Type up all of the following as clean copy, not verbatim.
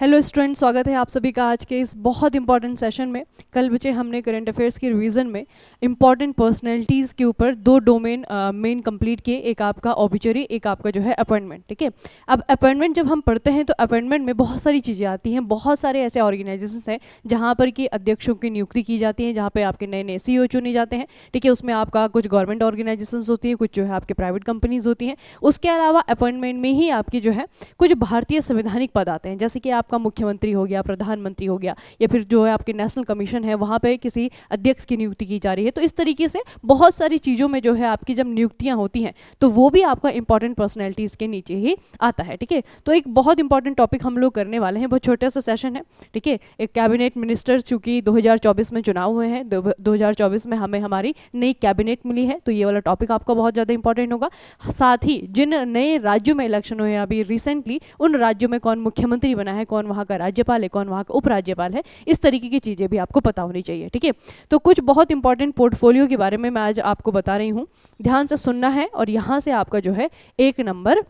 Hello student, स्वागत है आप सभी का आज के इस बहुत इंपॉर्टेंट सेशन में। कल बच्चे हमने करंट अफेयर्स की रिवीजन में इंपॉर्टेंट पर्सनैलिटीज़ के ऊपर दो डोमेन मेन कंप्लीट किए, एक आपका ऑबिचरी, एक आपका जो है अपॉइंटमेंट। ठीक है, अब अपॉइंटमेंट जब हम पढ़ते हैं तो अपॉइंटमेंट में बहुत सारी चीज़ें आती हैं, बहुत सारे ऐसे ऑर्गेनाइजेशंस हैं जहाँ पर कि अध्यक्षों की नियुक्ति की जाती है, जहाँ पर आपके नए नए CEO चुने जाते हैं। ठीक है, उसमें आपका कुछ गवर्नमेंट ऑर्गेनाइजेशंस होती हैं, कुछ जो है आपके प्राइवेट कंपनीज होती हैं। उसके अलावा अपॉइंटमेंट में ही आपकी जो है कुछ भारतीय संवैधानिक पद आते हैं, जैसे कि आपका मुख्यमंत्री हो गया, प्रधानमंत्री हो गया, या फिर जो है आपके नेशनल कमीशन है वहाँ पे किसी अध्यक्ष की नियुक्ति की जा रही है। तो इस तरीके से बहुत सारी चीज़ों में जो है आपकी जब नियुक्तियाँ होती हैं तो वो भी आपका इंपॉर्टेंट पर्सनैलिटीज़ के नीचे ही आता है। ठीक है, तो एक बहुत इंपॉर्टेंट टॉपिक हम लोग करने वाले हैं, बहुत छोटा सा सेशन है। ठीक है, एक कैबिनेट मिनिस्टर चूंकि 2024 में चुनाव हुए हैं, 2024 में हमें हमारी नई कैबिनेट मिली है, तो ये वाला टॉपिक आपका बहुत ज़्यादा इंपॉर्टेंट होगा। साथ ही जिन नए राज्यों में इलेक्शन हुए हैं अभी रिसेंटली, उन राज्यों में कौन मुख्यमंत्री बना है, कौन वहाँ का राज्यपाल है, कौन वहाँ का उपराज्यपाल है, इस तरीके की चीज़ें भी आपको पता होनी चाहिए। ठीक है, तो कुछ बहुत इंपॉर्टेंट पोर्टफोलियो के बारे में मैं आज आपको बता रही हूँ, ध्यान से सुनना है और यहाँ से आपका जो है 1 नंबर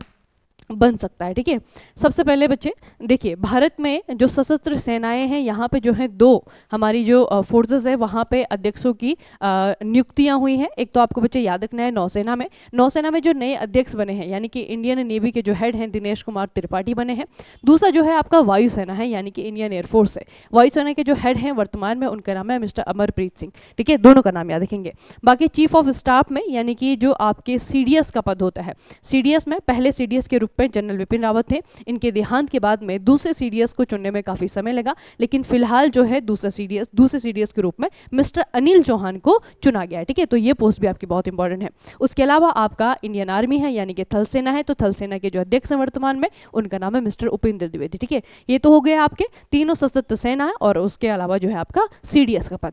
बन सकता है। ठीक है, सबसे पहले बच्चे देखिए, भारत में जो सशस्त्र सेनाएं हैं यहाँ पे जो है 2 हमारी जो फोर्सेस है वहाँ पे अध्यक्षों की नियुक्तियाँ हुई हैं। एक तो आपको बच्चे याद रखना है नौसेना में जो नए अध्यक्ष बने हैं, यानी कि इंडियन नेवी के जो हेड हैं दिनेश कुमार त्रिपाठी बने हैं। दूसरा जो है आपका वायुसेना है, यानी कि इंडियन एयरफोर्स है। वायुसेना के जो हेड हैं वर्तमान में, उनका नाम है मिस्टर अमरप्रीत सिंह। ठीक है, दोनों का नाम याद रखेंगे। बाकी चीफ ऑफ स्टाफ में, यानी कि जो आपके CDS का पद होता है, CDS में पहले CDS के रूप में जनरल विपिन रावत थे। इनके देहांत के बाद में दूसरे CDS को चुनने में काफी समय लगा, लेकिन फिलहाल जो है दूसरे CDS के रूप में मिस्टर अनिल चौहान को चुना गया है। ठीक है, तो ये पोस्ट भी आपकी बहुत इंपॉर्टेंट है। उसके अलावा आपका इंडियन आर्मी है, यानी कि थल सेना है, तो थल सेना के जो अध्यक्ष हैं वर्तमान में, उनका नाम है मिस्टर उपेंद्र द्विवेदी। ठीक है, ये तो हो गया आपके तीनों सशस्त्र सेना है और उसके अलावा जो है आपका CDS का पद।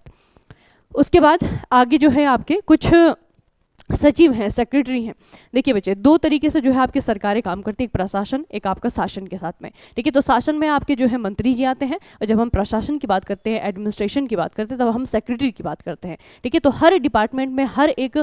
उसके बाद आगे जो है आपके कुछ सचिव हैं, सेक्रेटरी हैं। देखिए बच्चे, 2 तरीके से जो है आपकी सरकारें काम करती है, एक प्रशासन, एक आपका शासन के साथ में। ठीक है, तो शासन में आपके जो है मंत्री जी आते हैं, और जब हम प्रशासन की बात करते हैं, एडमिनिस्ट्रेशन की बात करते हैं, तब हम सेक्रेटरी की बात करते हैं। ठीक है, तो हर डिपार्टमेंट में, हर एक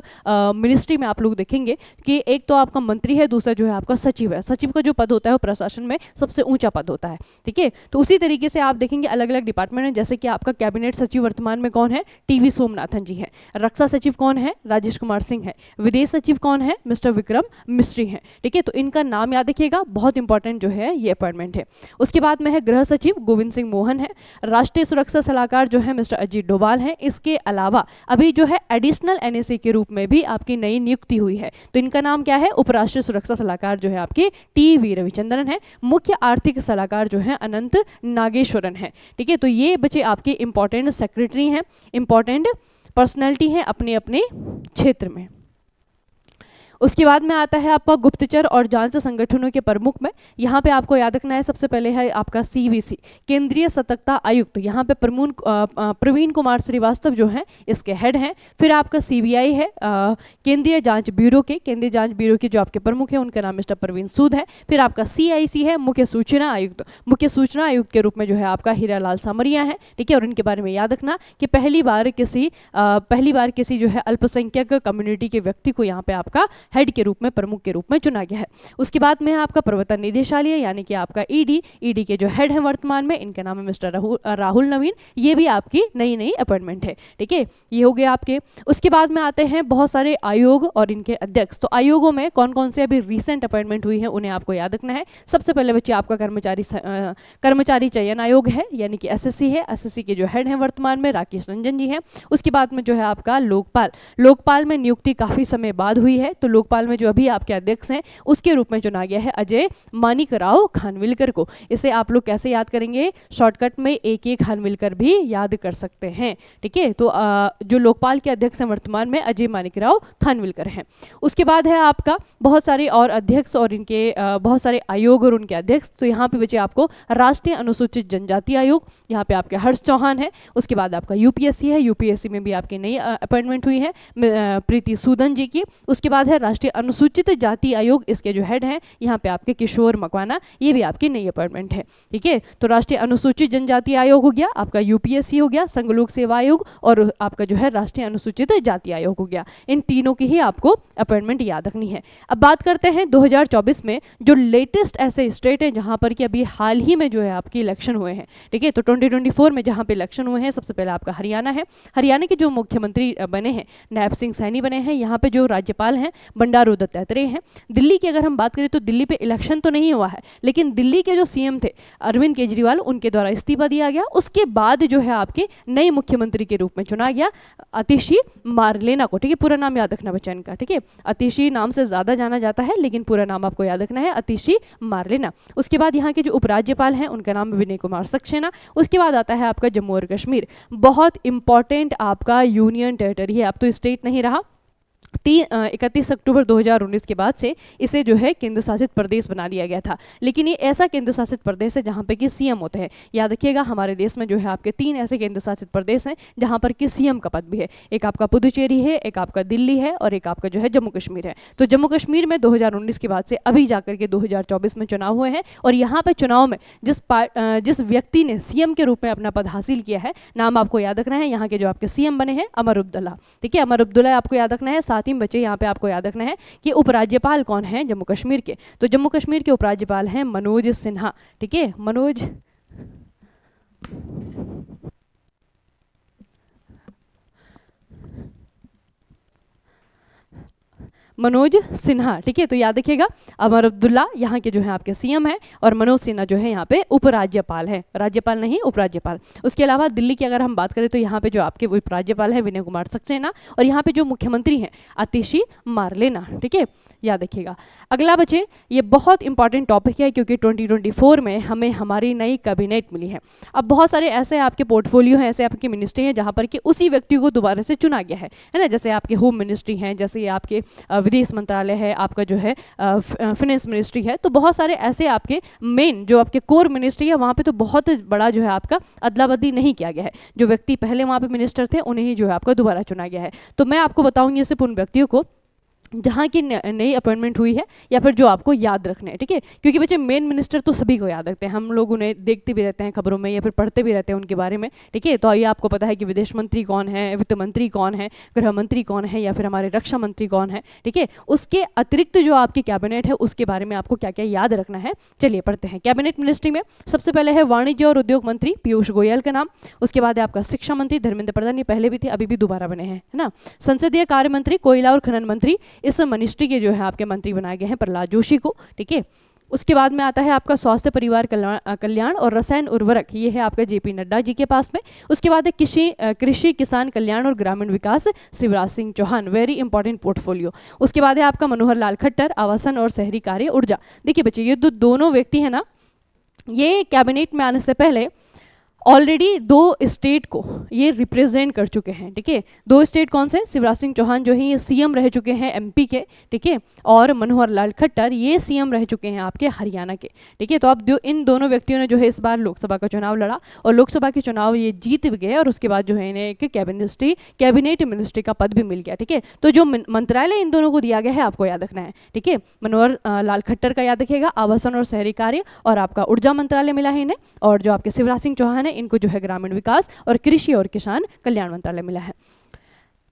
मिनिस्ट्री में आप लोग देखेंगे कि एक तो आपका मंत्री है, दूसरा जो है आपका सचिव है। सचिव का जो पद होता है वो प्रशासन में सबसे ऊंचा पद होता है। ठीक है, तो उसी तरीके से आप देखेंगे अलग अलग डिपार्टमेंट है, जैसे कि आपका कैबिनेट सचिव वर्तमान में कौन है, TV सोमनाथन जी है। रक्षा सचिव कौन है, राजेश कुमार सिंह है। विदेश सचिव कौन है, मिस्टर विक्रम मिस्री हैं। ठीक है, तो इनका नाम याद रखिएगा, बहुत इंपॉर्टेंट जो है ये अपॉइंटमेंट है। उसके बाद में है गृह सचिव गोविंद सिंह मोहन है। राष्ट्रीय सुरक्षा सलाहकार जो है मिस्टर अजीत डोभाल हैं। इसके अलावा अभी जो है एडिशनल NSA के रूप में भी आपकी नई नियुक्ति हुई है, तो इनका नाम क्या है, उपराष्ट्रीय सुरक्षा सलाहकार जो है आपके TV रविचंद्रन है। मुख्य आर्थिक सलाहकार जो है अनंत नागेश्वरन है। ठीक है, तो ये बच्चे आपके इंपॉर्टेंट सेक्रेटरी हैं, इंपॉर्टेंट पर्सनैलिटी हैं अपने अपने क्षेत्र में। उसके बाद में आता है आपका गुप्तचर और जांच संगठनों के प्रमुख में। यहाँ पे आपको याद रखना है, सबसे पहले है आपका CVC, केंद्रीय सतर्कता आयुक्त। यहाँ पे प्रवीण कुमार श्रीवास्तव जो हैं इसके हेड हैं। फिर आपका CBI है, केंद्रीय जांच ब्यूरो के जो आपके प्रमुख हैं उनका नाम मिस्टर प्रवीण सूद है। फिर आपका CIC है, मुख्य सूचना आयुक्त के रूप में जो है आपका हीरालाल सामरिया है। ठीक है, और इनके बारे में याद रखना कि पहली बार किसी जो है अल्पसंख्यक कम्युनिटी के व्यक्ति को यहाँ पे आपका हेड के रूप में, प्रमुख के रूप में चुना गया है। उसके बाद में है आपका प्रवर्तन निदेशालय, यानी कि आपका ED के जो हेड है वर्तमान में, इनका नाम है मिस्टर राहुल नवीन। ये भी आपकी नई अपॉइंटमेंट है। ठीक है, ये हो गया आपके। उसके बाद में आते हैं बहुत सारे आयोग और इनके अध्यक्ष। तो आयोगों में कौन कौन से अभी रिसेंट अपॉइंटमेंट हुई है उन्हें आपको याद रखना है। सबसे पहले बच्चे आपका कर्मचारी चयन आयोग है, यानी कि SSC है। SSC के जो हेड हैं वर्तमान में राकेश रंजन जी हैं। उसके बाद में जो है आपका लोकपाल में नियुक्ति काफी समय बाद हुई है, तो लोकपाल में जो अभी आपके अध्यक्ष हैं उसके रूप में चुना गया है अजय मानिकराव खानविलकर को। इसे आप लोग कैसे याद करेंगे, शॉर्टकट में AK खानविलकर भी याद कर सकते हैं। ठीक है, तो जो लोकपाल के अध्यक्ष हैं वर्तमान में अजय मानिकराव खानविलकर हैं। उसके बाद है आपका बहुत सारे और अध्यक्ष और इनके बहुत सारे आयोग और उनके अध्यक्ष। तो यहाँ पे बच्चे आपको राष्ट्रीय अनुसूचित जनजाति आयोग, यहाँ पे आपके हर्ष चौहान है। उसके बाद आपका UPSC है, UPSC में भी आपकी नई अपॉइंटमेंट हुई है प्रीति सूदन जी की। उसके बाद है राष्ट्रीय अनुसूचित जाति आयोग, इसके जो हेड हैं यहाँ पे आपके किशोर मकवाना, ये भी आपकी नई अपॉइंटमेंट है। ठीक है, तो राष्ट्रीय अनुसूचित जनजाति आयोग हो गया, आपका यूपीएससी हो गया, संघ लोक सेवा आयोग और आपका जो है राष्ट्रीय अनुसूचित जाति आयोग हो गया। इन तीनों की ही आपको अपॉइंटमेंट याद रखनी है। अब बात करते हैं 2024 में जो लेटेस्ट ऐसे स्टेट हैं जहां पर कि अभी हाल ही में जो है आपकी इलेक्शन हुए हैं। ठीक है, तो 2024 में जहां पे इलेक्शन हुए हैं, सबसे पहले आपका हरियाणा है। हरियाणा के जो मुख्यमंत्री बने हैं नायब सिंह सैनी बने हैं। यहाँ पे जो राज्यपाल हैं बंडारू दत्तात्रेय हैं। दिल्ली की अगर हम बात करें तो दिल्ली पे इलेक्शन तो नहीं हुआ है, लेकिन दिल्ली के जो सीएम थे अरविंद केजरीवाल, उनके द्वारा इस्तीफा दिया गया। उसके बाद जो है आपके नए मुख्यमंत्री के रूप में चुना गया अतिशी मारलेना को। ठीक है, पूरा नाम याद रखना बच्चा इनका। ठीक है, अतिशी नाम से ज्यादा जाना जाता है, लेकिन पूरा नाम आपको याद रखना है, अतिशी मारलेना। उसके बाद यहाँ के जो उपराज्यपाल हैं उनका नाम विनय कुमार सक्सेना। उसके बाद आता है आपका जम्मू और कश्मीर, बहुत इंपॉर्टेंट आपका यूनियन टेरिटरी है, अब तो स्टेट नहीं रहा। 31 अक्टूबर 2019 के बाद से इसे जो है केंद्र शासित प्रदेश बना दिया गया था, लेकिन ये ऐसा केंद्र शासित प्रदेश है जहां पे कि सीएम होते हैं। याद रखिएगा, हमारे देश में जो है आपके 3 ऐसे केंद्र शासित प्रदेश हैं जहां पर कि सीएम का पद भी है। एक आपका पुदुचेरी है, एक आपका दिल्ली है और एक आपका जो है जम्मू कश्मीर है। तो जम्मू कश्मीर में 2019 के बाद से अभी जाकर के 2024 में चुनाव हुए हैं और यहाँ पे चुनाव में जिस व्यक्ति ने सीएम के रूप में अपना पद हासिल किया है, नाम आपको याद रखना है। यहाँ के जो आपके सीएम बने हैं अमर अब्दुल्ला। ठीक है, अमर अब्दुल्ला आपको याद रखना है। साथ ही बच्चे यहाँ पे आपको याद रखना है कि उपराज्यपाल कौन है जम्मू कश्मीर के, तो जम्मू कश्मीर के उपराज्यपाल हैं मनोज सिन्हा। ठीक है, मनोज सिन्हा। ठीक है, तो याद रखिएगा अमर अब्दुल्ला यहाँ के जो है आपके सीएम है और मनोज सिन्हा जो है यहाँ पे उपराज्यपाल है, राज्यपाल नहीं उपराज्यपाल। उसके अलावा दिल्ली की अगर हम बात करें तो यहाँ पे जो आपके उपराज्यपाल है विनय कुमार सक्सेना और यहाँ पे जो मुख्यमंत्री हैं अतिशी मारलेना। ठीक है, याद रखिएगा। अगला बच्चे, ये बहुत इंपॉर्टेंट टॉपिक है क्योंकि 2024 में हमें हमारी नई कैबिनेट मिली है। अब बहुत सारे ऐसे आपके पोर्टफोलियो हैं, ऐसे आपकी मिनिस्ट्री हैं जहाँ पर कि उसी व्यक्ति को दोबारा से चुना गया है ना। जैसे आपके होम मिनिस्ट्री हैं, जैसे आपके विदेश मंत्रालय है, आपका जो है फिनेंस मिनिस्ट्री है। तो बहुत सारे ऐसे आपके मेन जो आपके कोर मिनिस्ट्री है वहाँ पे तो बहुत बड़ा जो है आपका अदला बदली नहीं किया गया है। जो व्यक्ति पहले वहाँ पे मिनिस्टर थे उन्हें ही जो है आपका दोबारा चुना गया है। तो मैं आपको बताऊंगी सिर्फ उन व्यक्तियों को जहाँ की नई अपॉइंटमेंट हुई है या फिर जो आपको याद रखने हैं। ठीक है, क्योंकि बच्चे मेन मिनिस्टर तो सभी को याद रखते हैं, हम लोग उन्हें देखते भी रहते हैं खबरों में या फिर पढ़ते भी रहते हैं उनके बारे में। ठीक है, तो ये आपको पता है कि विदेश मंत्री कौन है, वित्त मंत्री कौन है, गृह मंत्री कौन है या फिर हमारे रक्षा मंत्री कौन है। ठीक है, उसके अतिरिक्त जो आपकी कैबिनेट है उसके बारे में आपको क्या क्या याद रखना है, चलिए पढ़ते हैं। कैबिनेट मिनिस्ट्री में सबसे पहले है वाणिज्य और उद्योग मंत्री पीयूष गोयल का नाम। उसके बाद है आपका शिक्षा मंत्री धर्मेंद्र प्रधान, ये पहले भी थे अभी भी दोबारा बने हैं, है ना। संसदीय कार्य मंत्री, कोयला और खनन मंत्री, इस मिनिस्ट्री के जो है आपके मंत्री बनाए गए हैं प्रहलाद जोशी को। ठीक है, उसके बाद में आता है आपका स्वास्थ्य परिवार कल्याण और रसायन उर्वरक, ये है आपका जेपी नड्डा जी के पास में। उसके बाद है कृषि किसान कल्याण और ग्रामीण विकास, Shivraj Singh Chouhan, very important portfolio. उसके बाद है आपका मनोहर लाल खट्टर, आवासन और शहरी कार्य ऊर्जा। देखिए बच्चे, ये दोनों व्यक्ति है ना, ये कैबिनेट में आने से पहले ऑलरेडी 2 स्टेट को ये रिप्रेजेंट कर चुके हैं। ठीक है, 2 स्टेट कौन से, शिवराज सिंह चौहान जो है ये सीएम रह चुके हैं एमपी के। ठीक है, और मनोहर लाल खट्टर ये सीएम रह चुके हैं आपके हरियाणा के। ठीक है, तो अब इन दोनों व्यक्तियों ने जो है इस बार लोकसभा का चुनाव लड़ा और लोकसभा के चुनाव ये जीत भी गए और उसके बाद जो है इन्हें एक कैबिनेट मिनिस्ट्री का पद भी मिल गया। ठीक है, तो जो मंत्रालय इन दोनों को दिया गया है आपको याद रखना है। ठीक है, मनोहर लाल खट्टर का याद रखिएगा आवासन और शहरी कार्य और आपका ऊर्जा मंत्रालय मिला है इन्हें, और जो आपके शिवराज सिंह चौहान है इनको जो है ग्रामीण विकास और कृषि और किसान कल्याण मंत्रालय मिला है।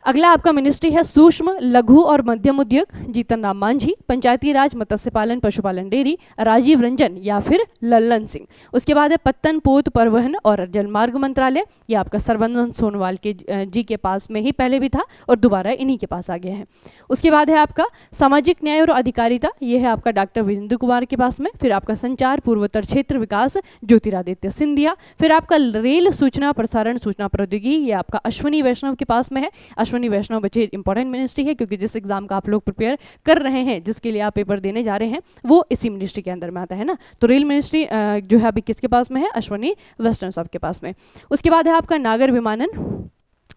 अगला आपका मिनिस्ट्री है सूक्ष्म लघु और मध्यम उद्योग, जीतन राम मांझी। पंचायती राज, मत्स्य पालन, पशुपालन, डेयरी, राजीव रंजन या फिर लल्लन सिंह। उसके बाद है पत्तन पोत परिवहन और जलमार्ग मंत्रालय, ये आपका सर्बानंद सोनोवाल के जी के पास में ही पहले भी था और दोबारा इन्हीं के पास आ गया है। उसके बाद है आपका सामाजिक न्याय और अधिकारिता, ये है आपका डॉक्टर वीरेंद्र कुमार के पास में। फिर आपका संचार पूर्वोत्तर क्षेत्र विकास, ज्योतिरादित्य सिंधिया। फिर आपका रेल सूचना प्रसारण सूचना प्रौद्योगिकी, ये आपका अश्विनी वैष्णव के पास में है। अश्विनी वैष्णव बच्चे इंपॉर्टेंट मिनिस्ट्री है क्योंकि जिस एग्जाम का आप लोग प्रिपेयर कर रहे हैं, जिसके लिए आप पेपर देने जा रहे हैं, वो इसी मिनिस्ट्री के अंदर में आता है ना। तो रेल मिनिस्ट्री जो है अभी किसके पास में है, अश्विनी वैष्णव साहब के पास में। उसके बाद है आपका नागर विमानन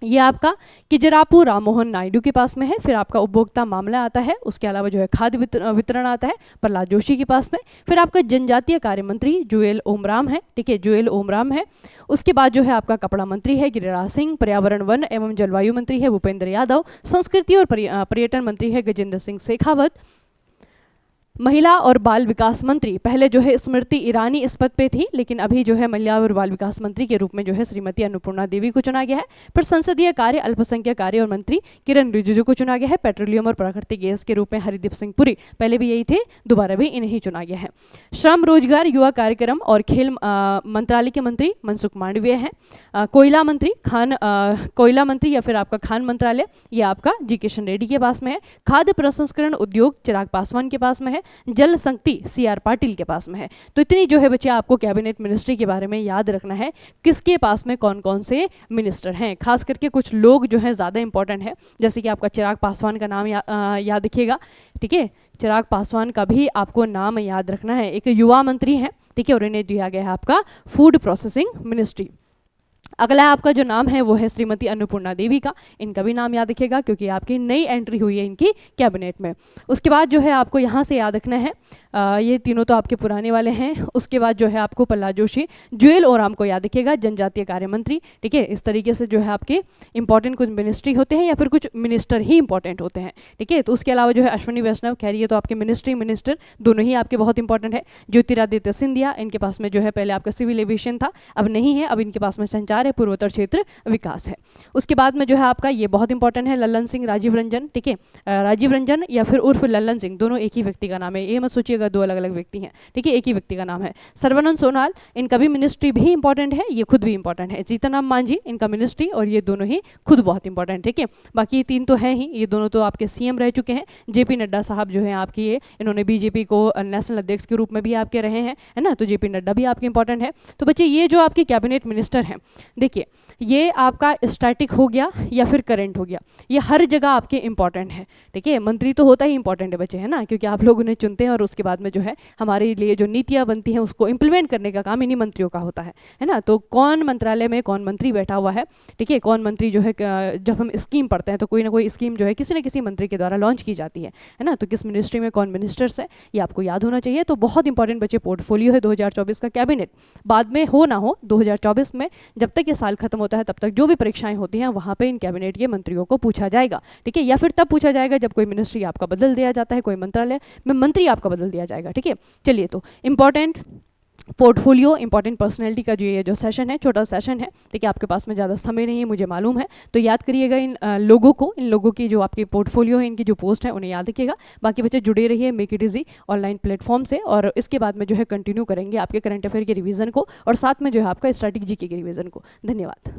ये आपका किजरापू राममोहन नायडू के पास में है। फिर आपका उपभोक्ता मामला आता है, उसके अलावा जो है खाद्य वितरण आता है प्रहलाद जोशी के पास में। फिर आपका जनजातीय कार्य मंत्री जुएल ओमराम है, ठीक है, जुएल ओमराम है। उसके बाद जो है आपका कपड़ा मंत्री है गिरिराज सिंह, पर्यावरण वन एवं जलवायु मंत्री है भूपेंद्र यादव, संस्कृति और पर्यटन मंत्री है गजेंद्र सिंह शेखावत, महिला और बाल विकास मंत्री पहले जो है स्मृति ईरानी इस पद पे थी, लेकिन अभी जो है महिला और बाल विकास मंत्री के रूप में जो है श्रीमती अन्नपूर्णा देवी को चुना गया है। फिर संसदीय कार्य अल्पसंख्यक कार्य और मंत्री किरण रिजिजू को चुना गया है। पेट्रोलियम और प्राकृतिक गैस के रूप में हरदीप सिंह पुरी, पहले भी यही थे, दोबारा भी इन्हें चुना गया है। श्रम रोजगार युवा कार्यक्रम और खेल मंत्रालय के मंत्री मनसुख मांडविया हैं। कोयला मंत्री या फिर आपका खान मंत्रालय, ये आपका जी किशन रेड्डी के पास में है। खाद्य प्रसंस्करण उद्योग चिराग पासवान के पास में है। जल शक्ति CR पाटिल के पास में है। तो इतनी जो है बच्चे आपको कैबिनेट मिनिस्ट्री के बारे में याद रखना है, किसके पास में कौन कौन से मिनिस्टर हैं। खास करके कुछ लोग जो है ज़्यादा इंपॉर्टेंट है, जैसे कि आपका चिराग पासवान का नाम याद रखिएगा, ठीक है, चिराग पासवान का भी आपको नाम याद रखना है। एक युवा मंत्री हैं, ठीक है, और इन्हें दिया गया है आपका फूड प्रोसेसिंग मिनिस्ट्री। अगला आपका जो नाम है वो है श्रीमती अन्नपूर्णा देवी का, इनका भी नाम याद रखिएगा क्योंकि आपकी नई एंट्री हुई है इनकी कैबिनेट में। उसके बाद जो है आपको यहाँ से याद रखना है, ये तीनों तो आपके पुराने वाले हैं। उसके बाद जो है आपको प्रहलाद जोशी, जुएल ओराम को याद रखिएगा, जनजातीय कार्य मंत्री, ठीक है। इस तरीके से जो है आपके इंपॉर्टेंट कुछ मिनिस्ट्री होते हैं या फिर कुछ मिनिस्टर ही इंपॉर्टेंट होते हैं, ठीक है। तो उसके अलावा जो है अश्विनी वैष्णव, खैर ये तो आपके मिनिस्टर दोनों ही आपके बहुत इंपॉर्टेंट है। ज्योतिरादित्य सिंधिया, इनके पास में जो है पहले आपका सिविल एविएशन था, अब नहीं है, अब इनके पास में संचार है, पूर्वोत्तर क्षेत्र विकास है। उसके बाद में जो है आपका ये बहुत इंपॉर्टेंट है, लल्लन सिंह राजीव रंजन, ठीक है, राजीव रंजन या फिर उर्फ लल्लन सिंह, दोनों एक ही व्यक्ति का नाम है, ये मत सोचिएगा दो अलग अलग व्यक्ति हैं, ठीक है, एक ही व्यक्ति का नाम है। सर्बानंद सोनोवाल, इनका भी मिनिस्ट्री भी इंपॉर्टेंट है, ये खुद भी इंपॉर्टेंट है। जीतन मांझी, इनका मिनिस्ट्री और ये दोनों ही खुद बहुत इंपॉर्टेंट, ठीक है। बाकी तीन तो है ही, ये दोनों तो आपके CM रह चुके हैं। JP नड्डा साहब जो है आपकी ये, इन्होंने BJP को नेशनल अध्यक्ष के रूप में भी आपके रहे हैं, है ना, तो JP नड्डा भी आपके इंपॉर्टेंट है। तो बच्चे ये जो आपके कैबिनेट मिनिस्टर हैं, देखिए ये आपका स्टैटिक हो गया या फिर करंट हो गया, ये हर जगह आपके इंपॉर्टेंट है, ठीक है। मंत्री तो होता ही इंपॉर्टेंट है बच्चे, है ना, क्योंकि आप लोग उन्हें चुनते हैं और उसके बाद में जो है हमारे लिए जो नीतियाँ बनती हैं उसको इम्प्लीमेंट करने का काम इन्हीं मंत्रियों का होता है ना। तो कौन मंत्रालय में कौन मंत्री बैठा हुआ है, ठीक है, कौन मंत्री जो है, जब हम स्कीम पढ़ते हैं तो कोई ना कोई स्कीम जो है किसी न किसी मंत्री के द्वारा लॉन्च की जाती है ना, तो किस मिनिस्ट्री में कौन मिनिस्टर्स है ये आपको याद होना चाहिए। तो बहुत इंपॉर्टेंट बच्चे पोर्टफोलियो है 2024 का कैबिनेट, बाद में हो ना हो 2024 में जब तक ये साल खत्म होता है तब तक जो भी परीक्षाएं होती हैं वहाँ पे इन कैबिनेट के मंत्रियों को पूछा जाएगा, ठीक है, या फिर तब पूछा जाएगा जब कोई मिनिस्ट्री आपका बदल दिया जाता है, कोई मंत्रालय में मंत्री आपका बदल दिया जाएगा, ठीक है। चलिए, तो इंपॉर्टेंट पोर्टफोलियो, इंपॉर्टेंट पर्सनैलिटी का जो ये जो सेशन है, छोटा सेशन है, ठीक है, आपके पास में ज़्यादा समय नहीं है मुझे मालूम है, तो याद करिएगा इन लोगों की जो आपकी पोर्टफोलियो है, इनकी जो पोस्ट है उन्हें याद रखिएगा। बाकी बच्चे जुड़े रहिए make it easy online platform से, और इसके बाद में जो है कंटिन्यू करेंगे आपके करंट अफेयर के रिवीजन को और साथ में जो है आपका स्ट्रैटेजी के रिवीजन को। धन्यवाद।